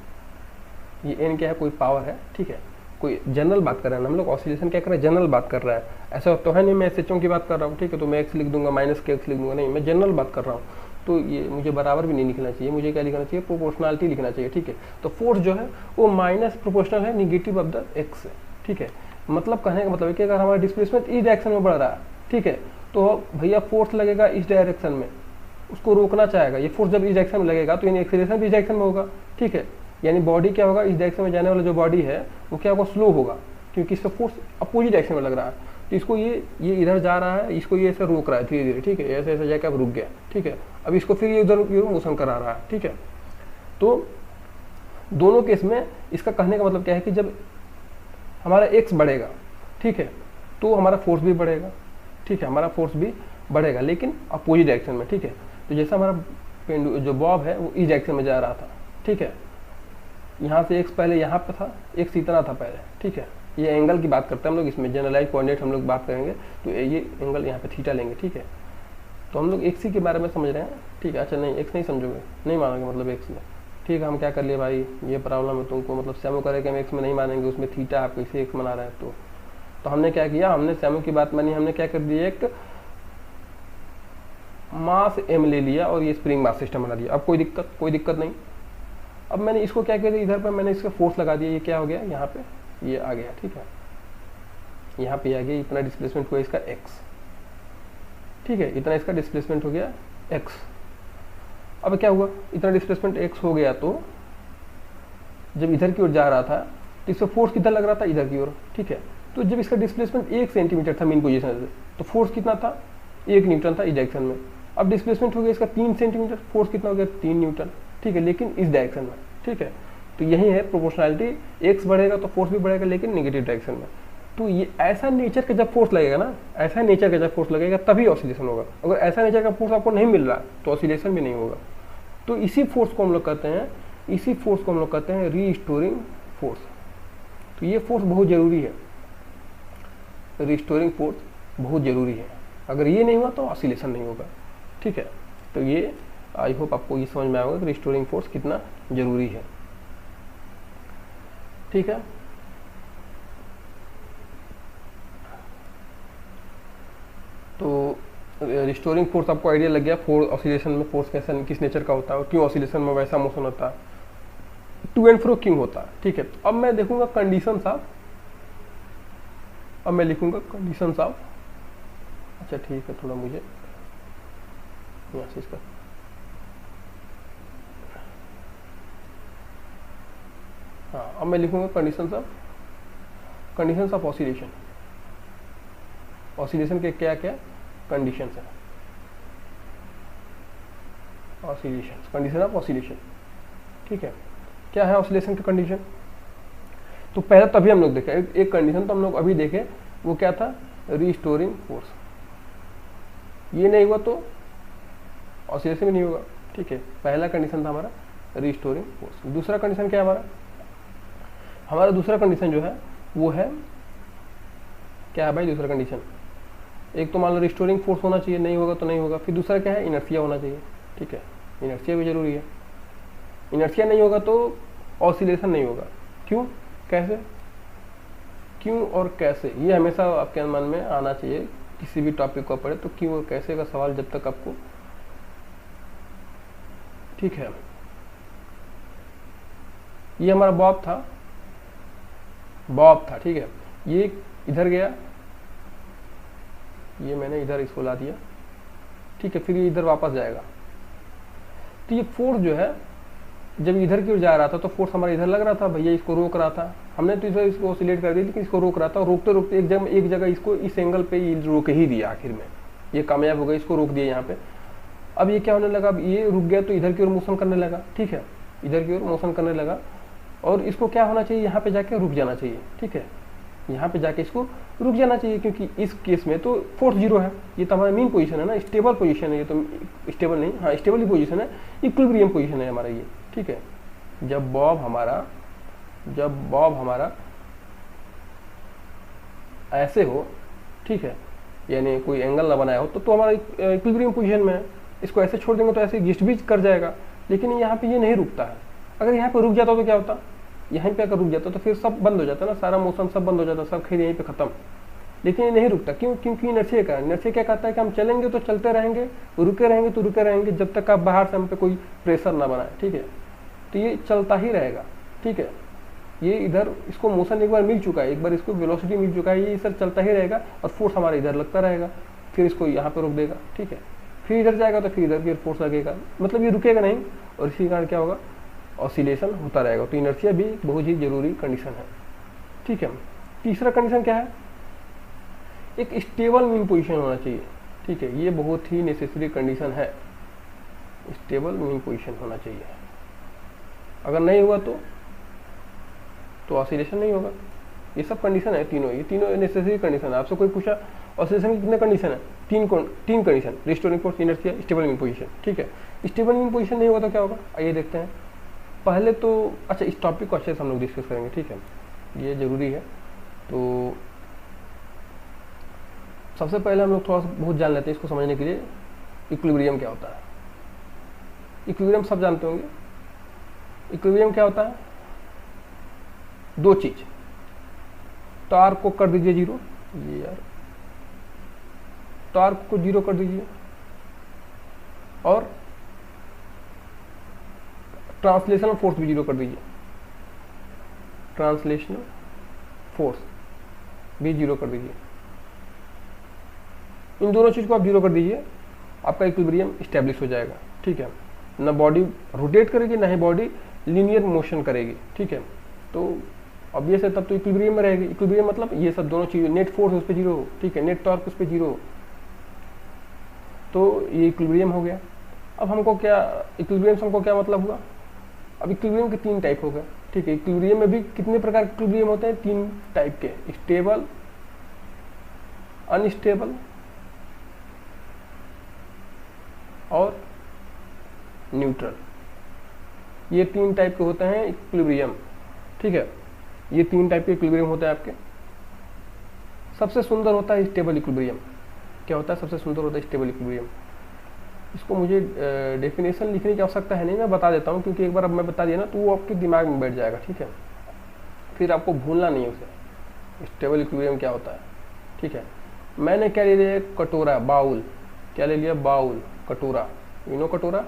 ये एन क्या है, कोई पावर है, ठीक है, कोई जनरल बात कर रहे हैं हम लोग, ऑसिलेशन क्या कर रहे हैं, जनरल बात कर रहा है। ऐसा तो है नहीं मैं एसएचओ की बात कर रहा हूँ, ठीक है, तो मैं एक्स लिख दूंगा माइनस के एक्स लिख दूंगा, नहीं, मैं जनरल बात कर रहा हूँ। तो ये मुझे बराबर भी नहीं लिखना चाहिए, मुझे क्या लिखना चाहिए, प्रोपोर्शनलिटी लिखना चाहिए, ठीक है। तो फोर्स जो है वो माइनस प्रोपोर्शनल है निगेटिव ऑफ द एक्स से, ठीक है। मतलब कहने का मतलब है कि अगर हमारा डिस्प्लेसमेंट इस डायरेक्शन में बढ़ रहा है, ठीक है, तो भैया फोर्स लगेगा इस डायरेक्शन में, उसको रोकना चाहेगा। ये फोर्स जब इस डायरेक्शन में लगेगा तो यानी एक्सेलरेशन भी इस डायरेक्शन में होगा, ठीक है, यानी बॉडी क्या होगा, इस डायरेक्शन में जाने वाला जो बॉडी है वो क्या होगा, स्लो होगा, क्योंकि इस पर फोर्स अपोजिट डायरेक्शन में लग रहा है। तो इसको ये इधर जा रहा है, इसको ये ऐसे रोक रहा है धीरे धीरे, ठीक है, ऐसे ऐसे जाकर अब रुक गया, ठीक है। अब इसको फिर ये उधर मोशन करा रहा है, ठीक है। तो दोनों केस में इसका कहने का मतलब क्या है कि जब हमारा एक्स बढ़ेगा, ठीक है, तो हमारा फोर्स भी बढ़ेगा, ठीक है, हमारा फोर्स भी बढ़ेगा लेकिन अपोजिट डायरेक्शन में, ठीक है। तो जैसा हमारा जो बॉब है वो इस डायरेक्शन में जा रहा था, ठीक है, यहाँ से एक्स पहले यहाँ पे था, एक्स इतना था पहले, ठीक है। ये एंगल की बात करते हैं हम लोग, इसमें जनरलाइज कोऑर्डिनेट हम लोग बात करेंगे, तो ये एंगल यहाँ पे थीटा लेंगे, ठीक है। तो हम लोग एक्स ही के बारे में समझ रहे हैं, ठीक है। अच्छा नहीं एक्स नहीं समझोगे, नहीं मानोगे मतलब एक्स में, ठीक है। हम क्या कर लिए भाई, ये प्रॉब्लम है तुमको, मतलब श्यामू करे कि हम एक्स में नहीं मानेंगे, उसमें थीटा आप कैसे एक्स बना रहे हैं। तो हमने क्या किया, हमने श्यामू की बात मानी, हमने क्या कर दिया, एक मास एम ले लिया और ये स्प्रिंग मास सिस्टम बना दिया। अब कोई दिक्कत नहीं। अब मैंने इसको क्या किया, इधर पर मैंने इसका फोर्स लगा दिया, ये क्या हो गया, यहाँ पे ये आ गया, ठीक है। यहाँ पे आ गया, इतना डिस्प्लेसमेंट हुआ इसका x, ठीक है, इतना इसका डिस्प्लेसमेंट हो गया x। अब क्या हुआ, इतना डिस्प्लेसमेंट x हो गया, तो जब इधर की ओर जा रहा था तो इसका फोर्स कितना लग रहा था, इधर की ओर, ठीक है। तो जब इसका डिस्प्लेसमेंट 1 सेंटीमीटर था मेन पोजीशन से, तो फोर्स कितना था, 1 न्यूटन था इस डायरेक्शन में। अब डिस्प्लेसमेंट हो गया इसका 3 सेंटीमीटर, फोर्स कितना हो गया, 3 न्यूटन, ठीक है, लेकिन इस डायरेक्शन में, ठीक है। तो यही है प्रोपोर्शनैलिटी, x बढ़ेगा तो फोर्स भी बढ़ेगा, लेकिन नेगेटिव डायरेक्शन में। तो ये ऐसा नेचर का जब फोर्स लगेगा ना, ऐसा नेचर का जब फोर्स लगेगा तभी ऑसिलेशन होगा। अगर ऐसा नेचर का फोर्स आपको नहीं मिल रहा तो ऑसिलेशन भी नहीं होगा। तो इसी फोर्स को हम लोग कहते हैं, इसी फोर्स को हम लोग कहते हैं रीस्टोरिंग फोर्स। तो ये फोर्स बहुत जरूरी है, रीस्टोरिंग फोर्स बहुत जरूरी है। अगर ये नहीं हुआ तो ऑसिलेशन नहीं होगा, ठीक है। तो ये आई होप आपको ये समझ में आएगा कि रिस्टोरिंग फोर्स कितना जरूरी है, ठीक है। तो रिस्टोरिंग फोर्स आपको आइडिया लग गया, फोर्स ऑसिलेशन में फोर्स कैसा किस नेचर का होता है और क्यों ऑसिलेशन में वैसा मोशन होता है, टू एंड फ्रो क्यों होता है, ठीक है। अब मैं देखूंगा कंडीशन ऑफ, अब मैं लिखूंगा कंडीशन ऑफ, अच्छा ठीक है, थोड़ा मुझे यहाँ से इसका हाँ, अब मैं लिखूंगा कंडीशन ऑफ ऑसिलेशन। ऑसिलेशन के क्या क्या कंडीशंस है, ऑसिलेशन, कंडीशन ऑफ ऑसिलेशन, ठीक है। क्या है ऑसिलेशन की कंडीशन, तो पहले तभी हम लोग देखे एक कंडीशन, तो हम लोग अभी देखे वो क्या था, रीस्टोरिंग फोर्स। ये नहीं हुआ तो ऑसिलेशन भी नहीं होगा, ठीक है। पहला कंडीशन था हमारा रीस्टोरिंग फोर्स। दूसरा कंडीशन क्या है हमारा दूसरा कंडीशन जो है वो है क्या है भाई, दूसरा कंडीशन, एक तो मान लो रिस्टोरिंग फोर्स होना चाहिए, नहीं होगा तो नहीं होगा। फिर दूसरा क्या है, इनर्शिया होना चाहिए, ठीक है, इनर्शिया भी जरूरी है। इनर्शिया नहीं होगा तो ऑसिलेशन नहीं होगा। क्यों, कैसे, क्यों और कैसे, ये हमेशा आपके मन में आना चाहिए किसी भी टॉपिक को पढ़े तो क्यों और कैसे का सवाल जब तक आपको, ठीक है। ये हमारा बॉब था, ठीक है, ये इधर गया, ये मैंने इधर इसको ला दिया, ठीक है, फिर ये इधर वापस जाएगा। तो ये फोर्स जो है जब इधर की ओर जा रहा था तो फोर्स हमारा इधर लग रहा था, भैया इसको रोक रहा था, हमने तो इधर इसको ऑसिलेट कर दिया, लेकिन इसको रोक रहा था, रोकते रोकते एक जगह इसको इस एंगल पे ये रोक ही दिया, आखिर में ये कामयाब हो गया, इसको रोक दिया यहाँ पे। अब ये क्या होने लगा, अब ये रुक गया तो इधर की ओर मोशन करने लगा, ठीक है, इधर की ओर मोशन करने लगा, और इसको क्या होना चाहिए, यहाँ पे जाके रुक जाना चाहिए, ठीक है, यहाँ पे जाके इसको रुक जाना चाहिए, क्योंकि इस केस में तो फोर्स जीरो है, ये तो हमारा मेन पोजीशन है ना, स्टेबल पोजीशन है, ये तो स्टेबल नहीं, हाँ स्टेबल ही पोजीशन है, इक्विलिब्रियम पोजीशन है हमारा ये, ठीक है। जब बॉब हमारा ऐसे हो, ठीक है, यानी कोई एंगल ना बनाया हो तो हमारा इक्विलिब्रियम पोजीशन में है, इसको ऐसे छोड़ देंगे तो ऐसे एग्जिस्ट भी कर जाएगा, लेकिन यहाँ पे ये नहीं रुकता है। अगर यहाँ पे रुक जाता तो क्या होता, यहीं पे अगर रुक जाता तो फिर सब बंद हो जाता ना, सारा मोशन सब बंद हो जाता, सब खेल यहीं पे खत्म। लेकिन ये नहीं रुकता, क्यों, क्योंकि इनर्शिया का, इनर्शिया क्या कहता है कि हम चलेंगे तो चलते रहेंगे, रुके रहेंगे तो रुके रहेंगे, जब तक आप बाहर से हम पे कोई प्रेशर ना बनाए, ठीक है। तो ये चलता ही रहेगा, ठीक है, ये इधर इसको मोशन एक बार मिल चुका है, एक बार इसको वेलोसिटी मिल चुका है, ये सर चलता ही रहेगा और फोर्स हमारा इधर लगता रहेगा, फिर इसको यहाँ पे रोक देगा, ठीक है, फिर इधर जाएगा तो फिर इधर की फोर्स लगेगा, मतलब ये रुकेगा नहीं, और इसी कारण क्या होगा, ऑसिलेशन होता रहेगा। तो इनर्शिया भी बहुत ही जरूरी कंडीशन है, ठीक है। तीसरा कंडीशन क्या है, एक स्टेबल मीन पोजीशन होना चाहिए, ठीक है, ये बहुत ही नेसेसरी कंडीशन है, स्टेबल मीन पोजीशन होना चाहिए। अगर नहीं हुआ तो ऑसिलेशन नहीं होगा। ये सब कंडीशन है, ये तीनों नेसेसरी कंडीशन है। आपसे कोई पूछा ऑसिलेशन की कितने कंडीशन है, तीन condition, restoring force, inertia, stable mean position, ठीक है। स्टेबल मीन पोजीशन नहीं होगा तो क्या होगा, आइए देखते हैं। पहले तो अच्छा इस टॉपिक को अच्छे से हम लोग डिस्कस करेंगे, ठीक है, ये जरूरी है। तो सबसे पहले हम लोग थोड़ा सा बहुत जान लेते हैं इसको समझने के लिए, इक्विलिब्रियम क्या होता है। इक्विलिब्रियम सब जानते होंगे। इक्विलिब्रियम क्या होता है, दो चीज, टॉर्क को कर दीजिए जीरो, ये यार टॉर्क को जीरो कर दीजिए, और ट्रांसलेशनल फोर्स भी जीरो कर दीजिए, ट्रांसलेशनल फोर्स, भी 0 कर दीजिए, इन दोनों चीज़ को आप 0 कर दीजिए, आपका इक्विलिब्रियम स्टैब्लिश हो जाएगा। ठीक है, ना बॉडी रोटेट करेगी ना ही बॉडी लीनियर मोशन करेगी। ठीक है, तो ऑब्वियस है तब तो इक्विलिब्रियम में रहेगी। इक्विलिब्रियम मतलब ये सब दोनों चीज़ें, नेट फोर्स उस पर 0 हो, ठीक है, नेट टॉर्क उस पर 0 हो, तो ये इक्विलिब्रियम हो गया। अब हमको क्या इक्विलिब्रियम से हमको क्या मतलब हुआ? अब इक्विलिब्रियम के 3 टाइप हो गए। ठीक है, इक्विलिब्रियम में भी कितने प्रकार के इक्विलिब्रियम होते हैं? 3 टाइप के, स्टेबल, अनस्टेबल और न्यूट्रल। ये 3 टाइप के होते हैं इक्विलिब्रियम। ठीक है, ये 3 टाइप के इक्विलिब्रियम होते हैं आपके। सबसे सुंदर होता है स्टेबल इक्विलिब्रियम। क्या होता है? सबसे सुंदर होता है स्टेबल इक्विलिब्रियम। इसको मुझे डेफिनेशन लिखने की आवश्यकता है नहीं, मैं बता देता हूँ, क्योंकि एक बार अब मैं बता दिया ना तो वो आपके दिमाग में बैठ जाएगा। ठीक है, फिर आपको भूलना नहीं है उसे। स्टेबल इक्विलिब्रियम क्या होता है? ठीक है, मैंने क्या ले लिया? कटोरा, बाउल। क्या ले लिया? बाउल, कटोरा। यू नो कटोरा?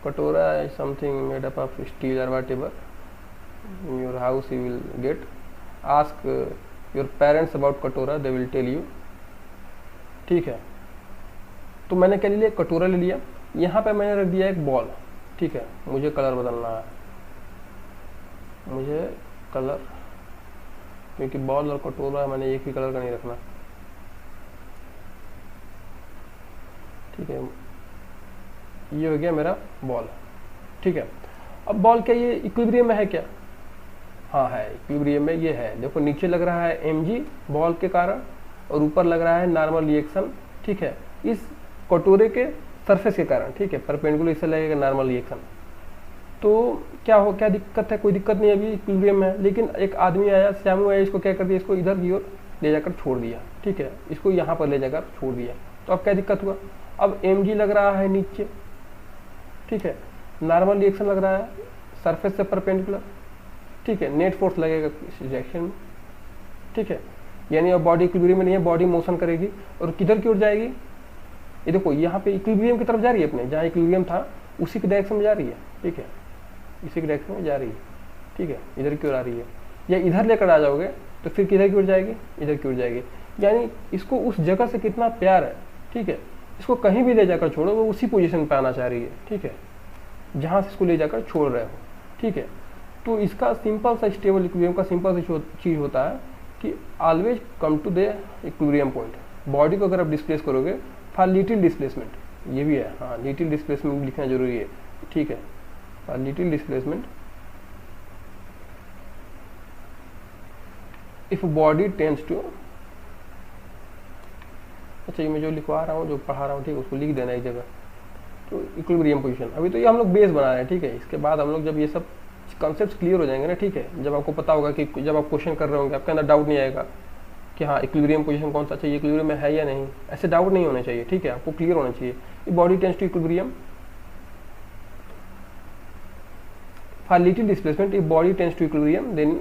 कटोरा is something made up of steel or whatever. In your house you will get. Ask your parents about कटोरा, they will tell you. ठीक है, तो मैंने क्या ले लिया? कटोरा ले लिया। यहाँ पे मैंने रख दिया एक बॉल। ठीक है, मुझे कलर बदलना है, मुझे कलर, क्योंकि बॉल और कटोरा मैंने एक ही कलर का नहीं रखना। ठीक है, ये हो गया मेरा बॉल। ठीक है, अब बॉल क्या ये इक्विलिब्रियम में है क्या? हाँ है, इक्विलिब्रियम में ये है। देखो नीचे लग रहा है mg बॉल के कारण और ऊपर लग रहा है नॉर्मल रिएक्शन। ठीक है, इस कटोरे के सरफेस के कारण। ठीक है, परपेंडिकुलर इससे लगेगा नॉर्मल रिएक्शन। तो क्या हो, क्या दिक्कत है? कोई दिक्कत नहीं, अभी इक्विलिब्रियम में है। लेकिन एक आदमी आया, श्यामू आया, इसको क्या कर दिया? इसको इधर की ओर ले जाकर छोड़ दिया। ठीक है, इसको यहाँ पर ले जाकर छोड़ दिया, तो अब क्या दिक्कत हुआ? अब mg लग रहा है नीचे। ठीक है, नॉर्मल रिएक्शन लग रहा है सरफेस से परपेंडिकुलर। ठीक है, नेट फोर्स लगेगा इस रिएक्शन में। ठीक है, यानी अब बॉडी इक्विलिब्रियम में नहीं है, बॉडी मोशन करेगी और किधर की ओर जाएगी? ये देखो यहाँ पे इक्विलिब्रियम की तरफ जा रही है, अपने जहाँ इक्विलिब्रियम था उसी की डायरेक्शन में जा रही है। ठीक है, इसी की डायरेक्शन में जा रही है। ठीक है, इधर की ओर आ रही है। या इधर लेकर आ जाओगे तो फिर किधर की ओर जाएगी? इधर की ओर जाएगी। यानी इसको उस जगह से कितना प्यार है। ठीक है, इसको कहीं भी ले जाकर छोड़ो, वो उसी पोजीशन पे आना चाह रही है। ठीक है, जहाँ से इसको ले जाकर छोड़ रहे हो। ठीक है, तो इसका सिंपल सा स्टेबल इक्विलिब्रियम का सिंपल सा चीज़ होता है कि always come to the equilibrium point. Body को अगर आप डिस्प्लेस करोगे फॉर लिटिल डिस्प्लेसमेंट, ये भी है, हाँ लिटिल डिस्प्लेसमेंट लिखना जरूरी है। ठीक है, for little displacement if body tends to, अच्छा ये मैं जो लिखवा रहा हूँ, जो पढ़ा रहा हूँ, ठीक है, उसको लिख देना एक जगह। तो इक्विलिब्रियम पोजीशन, अभी तो ये हम लोग बेस बना रहे हैं। ठीक है, इसके बाद हम लोग जब ये सब कॉन्सेप्ट्स क्लियर हो जाएंगे ना, ठीक है, जब आपको पता होगा कि जब आप क्वेश्चन कर रहे होंगे आपके अंदर डाउट नहीं आएगा कि हाँ इक्विलिब्रियम पोजीशन कौन सा चाहिए, इक्विलिब्रियम में है या नहीं, ऐसे डाउट नहीं होने चाहिए। ठीक है, आपको क्लियर होना चाहिए। Body tends to equilibrium for little displacement, if body tends to equilibrium then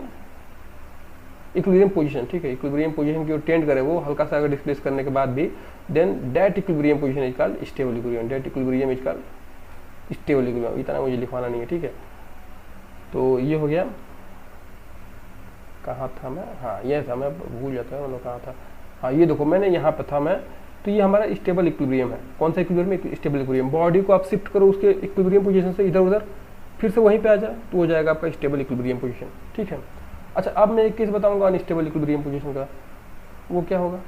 equilibrium position. ठीक है, इक्विलिब्रियम पोजीशन की ओर टेंड करे वो हल्का सा अगर डिस्प्लेस करने के बाद भी, then that equilibrium position is called stable equilibrium. That equilibrium is called stable equilibrium. इतना मुझे लिखवाना नहीं है। ठीक है, तो ये हो गया। कहाँ था मैं? हाँ ये था, मैं भूल जाता हूँ कहाँ था। हाँ ये देखो मैंने यहाँ पे था मैं, तो ये हमारा स्टेबल इक्विलिब्रियम है। कौन सा इक्विलिब्रियम? Stable equilibrium. बॉडी को आप शिफ्ट करो उसके इक्विलिब्रियम पोजीशन से इधर उधर, फिर से वहीं पे आ जाए तो हो जाएगा आपका स्टेबल इक्विलिब्रियम पोजीशन। ठीक है, अच्छा अब मैं एक केस बताऊंगा अनस्टेबल इक्विलिब्रियम पोजीशन का। वो क्या होगा?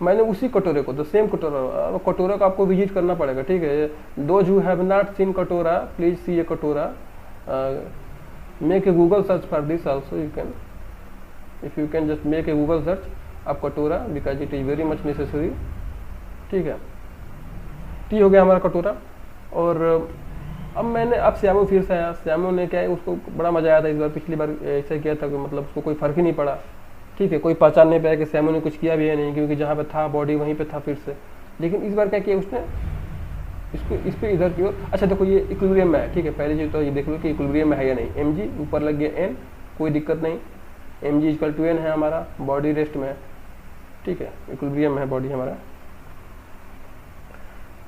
मैंने उसी कटोरे को, द सेम कटोरा, कटोरा को आपको विजिट करना पड़ेगा। ठीक है, those who have not seen katora please see a katora, make a Google search for this also, you can, if you can just make a Google search of katora because it is very much necessary. ठीक है, तो हो गया हमारा कटोरा। और अब मैंने, अब श्यामू फिर से आया। श्यामू ने क्या है, उसको बड़ा मजा आया था इस बार, पिछली बार ऐसा किया था कि मतलब उसको कोई फर्क ही नहीं पड़ा। ठीक है, कोई पहचान नहीं पाया कि श्यामू ने कुछ किया भी है नहीं, क्योंकि जहाँ पे था बॉडी वहीं पे था फिर से। लेकिन इस बार क्या किया उसने, इसको इस पे इधर की ओर, अच्छा देखो ये इक्विलिब्रियम में है। ठीक है, पहले जो तो ये देख लो कि इक्विलिब्रियम में है या नहीं। mg ऊपर लग गया n, कोई दिक्कत नहीं। mg इक्वल टू n है हमारा, बॉडी रेस्ट में है। ठीक है, इक्विलिब्रियम में है बॉडी हमारा,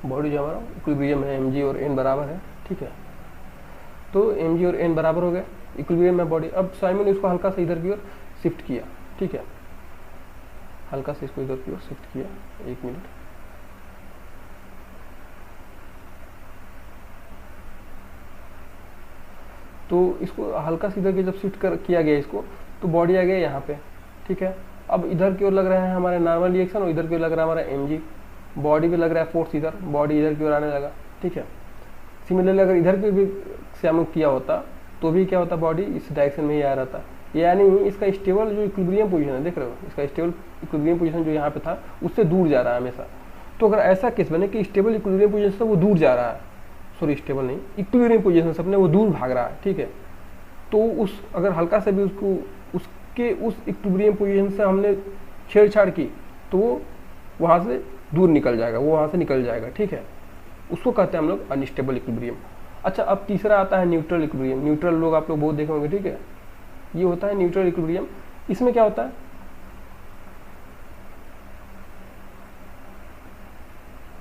बॉडी जो हमारा इक्विलिब्रियम है, mg और n बराबर है। ठीक है, तो mg और n बराबर हो गए। इक्विलिब्रियम में बॉडी। अब साइमन ने इसको हल्का सा इधर की ओर शिफ्ट किया, ठीक है, हल्का से इसको इधर की ओर शिफ्ट किया, 1 मिनट। तो इसको हल्का से इधर की जब शिफ्ट किया गया इसको, तो बॉडी आ गया यहाँ पे, ठीक है। अब इधर की ओर लग रहे हैं हमारे नॉर्मल रिएक्शन और इधर की ओर लग रहा है हमारा mg, बॉडी भी लग रहा है फोर्स इधर, बॉडी इधर की ओर आने लगा, ठीक है। सिमिलरली अगर इधर की भी से हम किया होता तो भी क्या होता, बॉडी इस डायरेक्शन में ही आ रहा था। यानी इसका स्टेबल जो इक्विलिब्रियम पोजीशन है, देख रहे हो, इसका स्टेबल इक्विलिब्रियम पोजीशन जो यहाँ पे था उससे दूर जा रहा है हमेशा। तो अगर ऐसा केस बने कि स्टेबल इक्विलिब्रियम पोजीशन से वो दूर जा रहा है, सॉरी स्टेबल नहीं, इक्विलिब्रियम पोजीशन से अपने वो दूर भाग रहा है, ठीक है, तो उस अगर हल्का से भी उसको उसके उस इक्विलिब्रियम पोजीशन से हमने छेड़छाड़ की तो वो वहाँ से दूर निकल जाएगा, वो वहाँ से निकल जाएगा, ठीक है। उसको कहते हैं हम लोग अनस्टेबल इक्विलिब्रियम। अच्छा, अब तीसरा आता है न्यूट्रल इक्विलिब्रियम। न्यूट्रल लोग आप लोग बहुत देखे होंगे, ठीक है, ये होता है न्यूट्रल इक्विलिब्रियम। इसमें क्या होता है,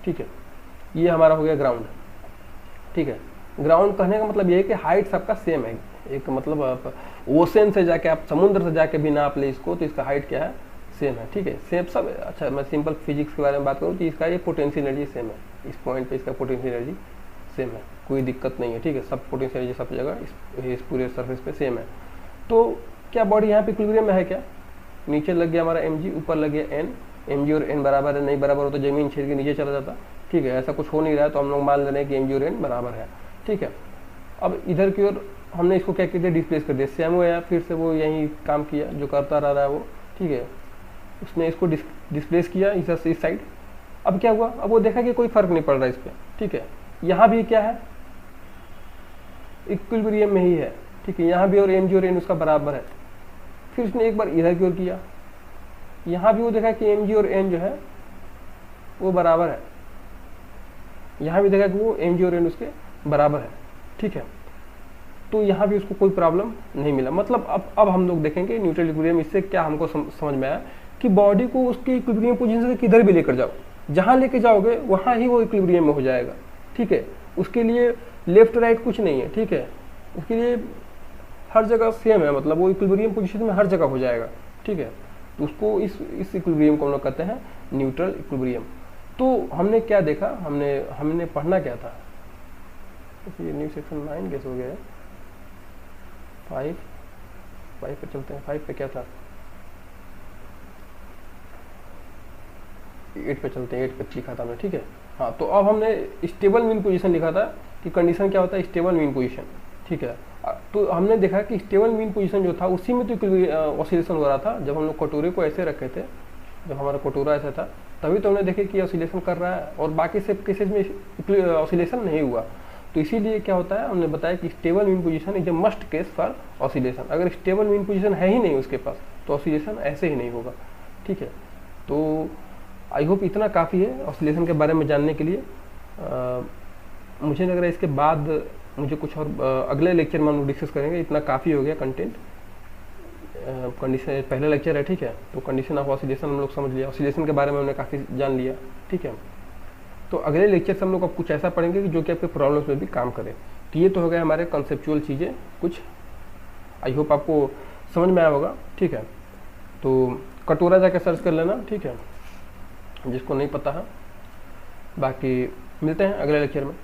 ठीक है, ये हमारा हो गया ग्राउंड, ठीक है। ग्राउंड कहने का मतलब ये है कि हाइट सबका सेम है, एक मतलब आप ओशन से जाके, आप समुद्र से जाके भी नाप ले इसको तो इसका हाइट क्या है, सेम है, ठीक है, सेम सब। अच्छा, मैं सिंपल फिजिक्स के बारे में बात करूँ तो इसका ये पोटेंशियल एनर्जी सेम है, इस पॉइंट पे इसका पोटेंशियल एनर्जी सेम है, कोई दिक्कत नहीं है, ठीक है, सब पोटेंशियल एनर्जी सब जगह इस पूरे सरफेस पे सेम है। तो क्या बॉडी यहाँ पे इक्विलिब्रियम में है क्या, नीचे लग गया हमारा mg, ऊपर लग गया n, mg और n बराबर है, नहीं बराबर हो तो जमीन छेद के नीचे चला जाता, ठीक है, ऐसा कुछ हो नहीं रहा है तो हम लोग मान ले रहे हैं कि mg और n बराबर है, ठीक है। अब इधर की ओर हमने इसको क्या किया, डिस्प्लेस कर दिया, सैमो आया, फिर से वो यही काम किया जो करता रह रहा है वो, ठीक है, उसने इसको डिस्प्लेस किया इस साइड। अब क्या हुआ, अब वो देखा कि कोई फर्क नहीं पड़ रहा इस पर, ठीक है, यहाँ भी क्या है, इक्विलिब्रियम में ही है, ठीक है, यहाँ भी और mg और n उसका बराबर है। फिर उसने एक बार इधर की ओर किया, यहाँ भी वो देखा कि mg और n जो है वो बराबर है, यहाँ भी देखा कि वो mg और n उसके बराबर है, ठीक है। तो यहाँ भी उसको कोई प्रॉब्लम नहीं मिला। मतलब अब हम लोग देखेंगे न्यूट्रल इक्विलिब्रियम, इससे क्या हमको समझ में आया कि बॉडी को उसकी इक्विलिब्रियम पोजीशन से किधर भी लेकर जाओ, जहाँ लेके जाओगे वहाँ ही वो इक्विलिब्रियम में हो जाएगा, ठीक है। उसके लिए लेफ्ट राइट कुछ नहीं है, ठीक है, उसके लिए हर जगह सेम है, मतलब वो इक्विलिब्रियम पोजीशन में हर जगह हो जाएगा, ठीक है। तो उसको इस इक्विलिब्रियम को हम लोग कहते हैं न्यूट्रल इक्विलिब्रियम। तो हमने क्या देखा, हमने पढ़ना क्या था, ये न्यू सेक्शन 9 कैसे हो गया है, 5 पे चलते हैं, 5 पे क्या था, 8 पे चलते हैं, 8 पे लिखा था हमने, ठीक है। हाँ, तो अब हमने स्टेबल मीन पोजीशन लिखा था कि कंडीशन क्या होता है, स्टेबल मीन पोजीशन, ठीक है। तो हमने देखा कि स्टेबल मीन पोजीशन जो था उसी में तो ऑसिलेशन हो रहा था। जब हम लोग कटोरे को ऐसे रखे थे, जब हमारा कटोरा ऐसा था, तभी तो हमने देखे कि ऑसिलेशन कर रहा है, और बाकी से केसेस में ऑसिलेशन नहीं हुआ। तो इसीलिए क्या होता है, हमने बताया कि stable mean position is a must case for oscillation. अगर स्टेबल मीन पोजीशन है ही नहीं उसके पास तो ऑसिलेशन ऐसे ही नहीं होगा, ठीक है। तो आई होप इतना काफ़ी है ऑसिलेशन के बारे में जानने के लिए। मुझे लग रहा है इसके बाद मुझे कुछ और अगले लेक्चर में हम लोग डिस्कस करेंगे, इतना काफ़ी हो गया कंटेंट। कंडीशन पहला लेक्चर है, ठीक है, तो कंडीशन ऑफ ऑसिलेशन हम लोग समझ लिया, ऑसिलेशन के बारे में हमने काफ़ी जान लिया, ठीक है। तो अगले लेक्चर से हम लोग अब कुछ ऐसा पढ़ेंगे कि जो कि आपके प्रॉब्लम्स में भी काम करे। तो ये तो हो गया हमारे कंसेप्चुअल चीज़ें कुछ, आई होप आपको समझ में आया होगा, ठीक है। तो कटोरा जाके सर्च कर लेना, ठीक है, जिसको नहीं पता है। बाकी मिलते हैं अगले लेक्चर में।